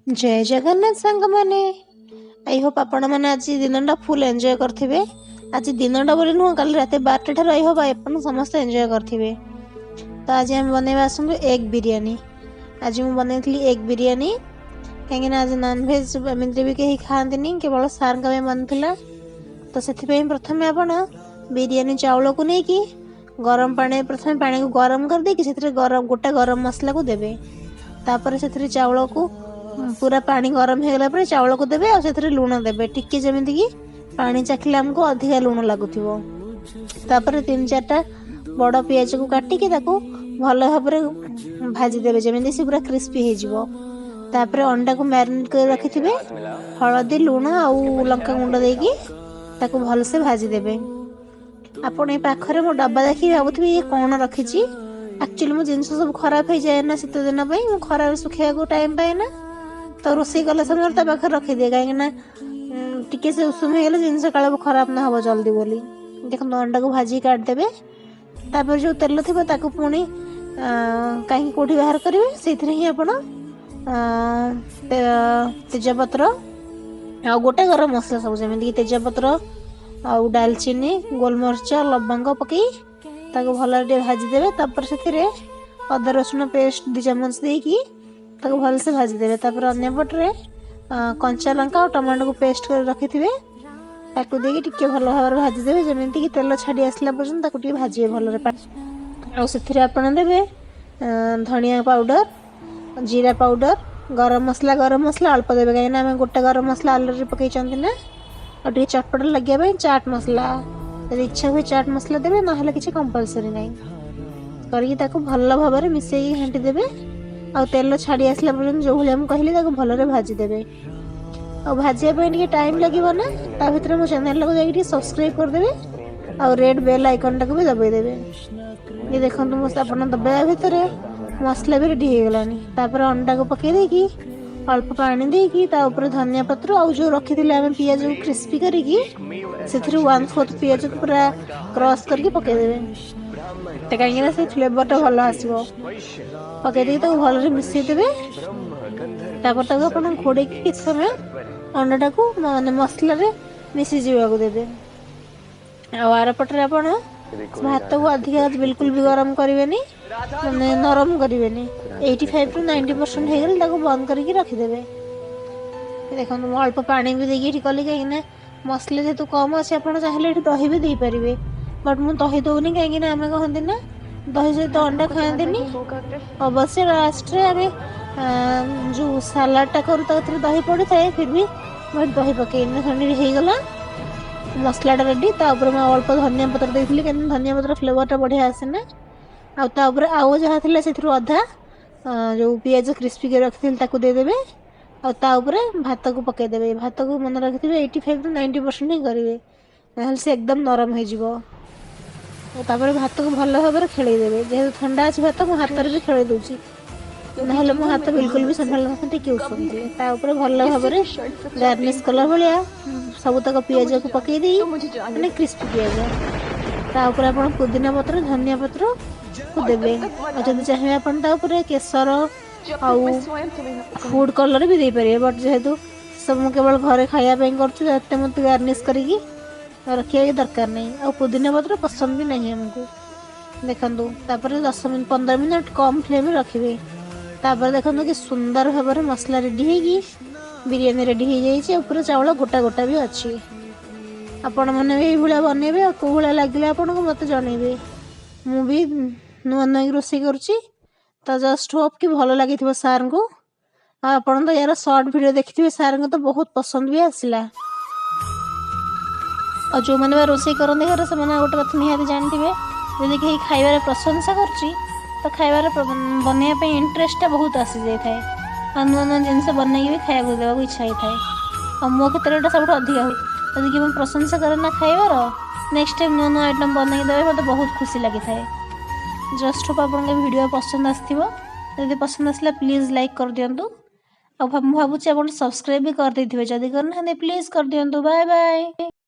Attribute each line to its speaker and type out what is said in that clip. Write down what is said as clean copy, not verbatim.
Speaker 1: जय जगन्नाथ सांग मैंने आई होप आपण मैंने आज दिनटा फुल एंजॉय करथिबे। आज दिनटा बोली नुह कल रात 12 ठार आई होप आपण समस्त एंजॉय करथिबे। तो आज हम बनैबा आसंतु एग बिरयानी। आज मु बनैथली एग बिरयानी कहीं आज नॉन वेज एमती भी कहीं खाती केवल सार का बनता। तो से प्रथम आपण बिरयानी चाउल को लेकिन गरम पानी प्रथम पानी को गरम कर देकी से गरम गोटा गरम मसला को देबे। तापर से चाउल को पूरा पानी गरम हो गला चाउल को देबे और से लुण देबे टिके जमीती कि पानी चाखिले आमको अधिका लुण लगुथिबो। तापर 3-4टा बड़ पियाज को काटिकी ताको भल भाव भाजी देबे जमीती से पूरा क्रिस्पी हो जिवो। तापर अंडा को मैरिनेट कर रखिथिबे हळदी लुण आउ लंका गुंड देकी ताको भल से भाजी देबे। आपण ए पाखरे मो डब्बा देखि भाबुथिबे ये कोन रखिची। एक्चुअली मो जिनस सब खराब हो जाए ना शीत दिन पई मो खराब सुखिया को टाइम पाए ना तो रोषे कला समय ता पाखे रखी दिए कहीं टिके से उषुम हो जिनस काले खराब ना हम जल्दी बोली। देख अंडा को भाजी काट देबे। तापर जो तेल थी पुणी कहीं कौटी बाहर करेंगे से ही आप तेजपत्र आ गोटे गरम मसला सब जमी तेजपत्र आउ दालचीनी गोलमरीच लवंग पकई ताको भल भाजी देवे। तापर से अदा रसुण पेस्ट 2 चम्मच देकी ताको भल से भाजी देवे। तापर अन्य पटरे कंचा लंका और टमाटो को पेस्ट कर रखी थे ताको देकी टिके भल भाव भाजी देवे जमीती कि तेल छाड़ी आसला पर्यंत ताको टिके भाजिए भल आ से आपन देवे धनिया पाउडर जीरा पाउडर गरम मसला अल्प देवे कहीं आम गोटे गरम मसला अलरेडी पकई ना और टे चटपट लगे चाट मसला इच्छा हुए चाट मसला देवे ना किसी कंपलसरी ना करके भल भाव मिसई घाटी देवे आ तेल छाड़ी आसला पर्यंत जो भाई कहली भल भाजी देवे। और भाजिया टाइम लगे ना ता भर मो चैनल को जाकि सब्सक्राइब करदे और रेड बेल आइकन टाक भी दबाई देवे। ये देखो आप दबाया भितर मसला भी रेडी हो गलानी। तापर अंडा को पकई देकी अल्प पानी देकी ता ऊपर धनिया पत्र और जो रखी थे आम पियाज को क्रिस्पी करिकी से 1/4 पियाज पूरा क्रश करके पकई देवे तो कहीं से फ्लेवरटा भल आसो पकई देकी भल मिसई देवे। तापर आप घोड़े किसी समय अंडा को माने मसला मिसी जावाक देवे। आरपटे आप भात को अधिका बिल्कुल भी गरम करेंगे मैंने नरम करेंगे 85 to 90% हो गले बंद करके रखिदेवे। देखो मुझे अल्प पानी भी देगी कली कहीं मसला जेहतु कम अच्छे आप चाहिए दही भी दे पारे बट मुझे दही दौनी कहीं आम कहते ना दही सहित अंडा खाती अवश्य लास्ट आम जो सालाडटा करूँ दही पड़ी थाए फिर भी मैं दही पकईनी होगला मसलाटा रेडी। तापर मैं अल्प धनिया पत्र देती कहीं धनिया पत्र फ्लेवरटा बढ़िया आसे ना आउे आउ जहाँ थी से अधा जो पियाज क्रिस्पी कर रखी देदेवे आउे भात को पकईदेवे। भात को मन रखी 85 to 90% ही करेंगे ना से एकदम नरम हो भात को भल भाव खेलदेवे। जेहेतु ठंडा अच्छी भात मो हाथ भी खेल दूसरी ना मो हाथ बिल्कुल भी संभाल टे उपर भल भाव गार्निश कला भाया सबतक पियाज को पकईदे मैंने क्रिस्पी पियाज तापर आप पुदीना पत्र धनिया पत्र को देवे और जब चाहिए आप केसर आउ फूड कलर भी दे पारे बट जेहेतु सब केवल घरे खायापी करते मत गार्निश करके रखा दरकार नहीं आ पुदीना पत्र पसंद भी नहीं हमको। देखु तापर 10-15 मिनट कम फ्लेम रखिए। तापर देखो कि सुंदर भाव मसला रेडी होगी बिरयानी रेडी हो जाइए ऊपर चाउल गोटा गोटा भी अच्छी आपण मैंने भी ये बनइबे कौ भाया लगे आपन को मत जनइबे। मु भी नुआ नुआ रोषे करुँची तो जस्ट होप कि भल लगी सार को आपन तो यार शॉर्ट वीडियो देखिए सार को तो बहुत पसंद भी आसला। और जो मैंने रोषे करते घर से गोटे कथा निहाती जानते जदि कहीं खाइबार प्रशंसा तो खाइबार बनवाई इंटरेस्टा बहुत आसी जाए और नुआ नुआ जिनस बनई भी खाया देवा इच्छा होता है। और मो क्षेत्र सब अधिका हुए जदि कि मैं प्रशंसा करे ना खाइबार नेक्स्ट टाइम नुआ नुआ आइटम बनई देवे मतलब बहुत खुशी लगी थाए। जस्ट होप आप वीडियो पसंद आदि पसंद आसला प्लीज लाइक कर दिंतु आ भावुँ आप सब्सक्राइब भी कर दे जदि करना प्लीज कर दिंतु। Bye bye.